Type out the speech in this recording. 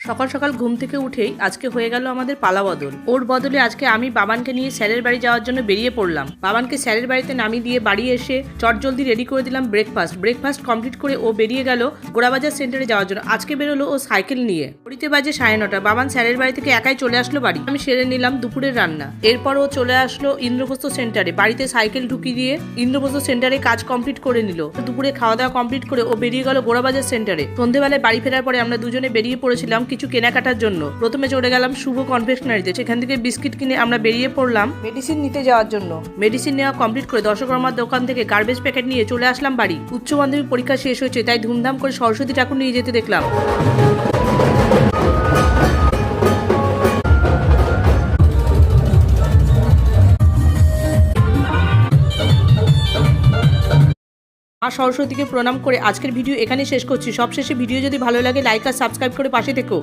সকাল সকাল ঘুম থেকে উঠেই আজকে হয়ে গেল আমাদের পালা বদল। ওর বদলে আজকে আমি বাবানকে নিয়ে স্যারের বাড়ি যাওয়ার জন্য বেরিয়ে পড়লাম। বাবানকে স্যারের বাড়িতে নামিয়ে দিয়ে বাড়ি এসে চটজলদি রেডি করে দিলাম ব্রেকফাস্ট কমপ্লিট করে ও বেরিয়ে গেল গোড়াবাজার সেন্টারে যাওয়ার জন্য। আজকে বেরোলো ও সাইকেল নিয়ে। ঘড়িতে বাজে 9:30। বাবান স্যারের বাড়ি থেকে একাই চলে আসলো বাড়ি। আমি সেরে নিলাম দুপুরের রান্না। এরপর ও চলে আসলো ইন্দ্রপ্রস্থ সেন্টারে। বাড়িতে সাইকেল ঢুকিয়ে দিয়ে ইন্দ্রপ্রস্থ সেন্টারে কাজ কমপ্লিট করে নিল। দুপুরে খাওয়া দাওয়া কমপ্লিট করে ও বেরিয়ে গেল গোড়াবাজার সেন্টারে। সন্ধ্যেবেলায় বাড়ি ফেরার পরে আমরা দুজনে বেরিয়ে পড়েছিলাম কিছু কেনাকাটার জন্য। প্রথমে চলে গেলাম শুভ কনফেকশনারিতে। সেখান থেকে বিস্কিট কিনে আমরা বেরিয়ে পড়লাম মেডিসিন নিতে যাওয়ার জন্য। মেডিসিন নেওয়া কমপ্লিট করে দর্শকর্মার দোকান থেকে গার্বেজ প্যাকেট নিয়ে চলে আসলাম বাড়ি। উচ্চ মাধ্যমিক পরীক্ষা শেষ হয়েছে, তাই ধুমধাম করে সরস্বতী ঠাকুর নিয়ে যেতে দেখলাম। মা সরস্বতীকে প্রণাম করে আজকের ভিডিও এখানে শেষ করছি। সবশেষে ভিডিও যদি ভালো লাগে লাইক আর সাবস্ক্রাইব করে পাশে থেকো।